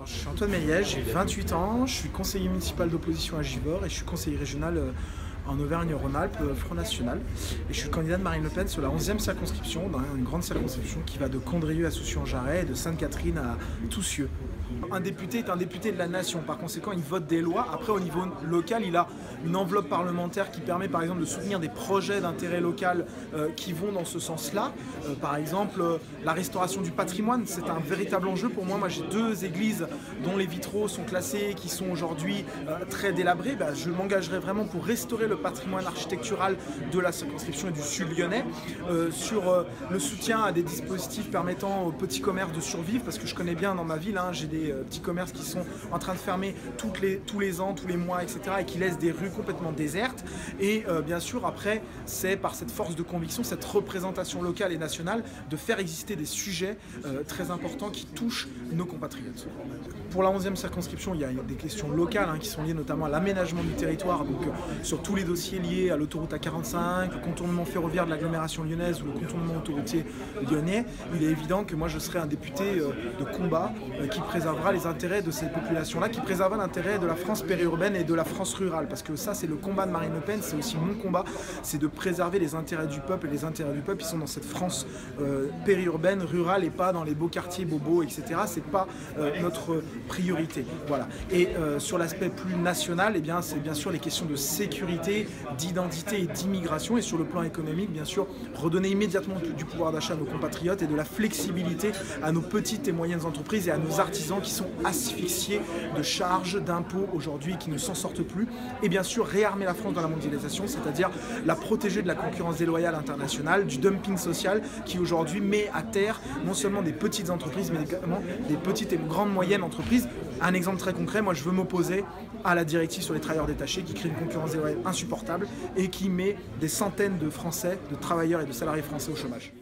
Je suis Antoine Méliès, j'ai 28 ans, je suis conseiller municipal d'opposition à Givors et je suis conseiller régional en Auvergne-Rhône-Alpes, Front National. Et je suis le candidat de Marine Le Pen sur la 11e circonscription, dans une grande circonscription qui va de Condrieu à Soucy-en-Jarret et de Sainte-Catherine à Toussieux. Un député est un député de la nation, par conséquent il vote des lois. Après au niveau local, il a une enveloppe parlementaire qui permet par exemple de soutenir des projets d'intérêt local qui vont dans ce sens-là. Par exemple la restauration du patrimoine, c'est un véritable enjeu pour moi. Moi j'ai 2 églises dont les vitraux sont classés, qui sont aujourd'hui très délabrés. Je m'engagerai vraiment pour restaurer le patrimoine architectural de la circonscription et du sud lyonnais. Sur le soutien à des dispositifs permettant aux petits commerces de survivre, parce que je connais bien dans ma ville, j'ai des petits commerces qui sont en train de fermer tous les ans, tous les mois, etc. et qui laissent des rues complètement désertes. Et bien sûr, après, c'est par cette force de conviction, cette représentation locale et nationale, de faire exister des sujets très importants qui touchent nos compatriotes. Pour la 11e circonscription, il y a des questions locales qui sont liées notamment à l'aménagement du territoire, donc sur tous les dossiers liés à l'autoroute A45, le contournement ferroviaire de l'agglomération lyonnaise ou le contournement autoroutier lyonnais. Il est évident que moi je serai un député de combat qui préservera les intérêts de ces populations-là, qui préservera l'intérêt de la France périurbaine et de la France rurale, parce que ça c'est le combat de Marine Le Pen, c'est aussi mon combat, c'est de préserver les intérêts du peuple, et les intérêts du peuple ils sont dans cette France périurbaine, rurale, et pas dans les beaux quartiers bobos, etc. C'est pas notre priorité. Voilà. Et sur l'aspect plus national, eh bien, c'est bien sûr les questions de sécurité, d'identité et d'immigration, et sur le plan économique, bien sûr, redonner immédiatement du pouvoir d'achat à nos compatriotes et de la flexibilité à nos petites et moyennes entreprises et à nos artisans qui sont asphyxiés de charges, d'impôts aujourd'hui et qui ne s'en sortent plus. Et bien sûr, réarmer la France dans la mondialisation, c'est-à-dire la protéger de la concurrence déloyale internationale, du dumping social qui aujourd'hui met à terre non seulement des petites entreprises, mais également des petites et grandes moyennes entreprises. Un exemple très concret, moi je veux m'opposer à la directive sur les travailleurs détachés qui crée une concurrence déloyale insupportable et qui met des centaines de Français, de travailleurs et de salariés français au chômage.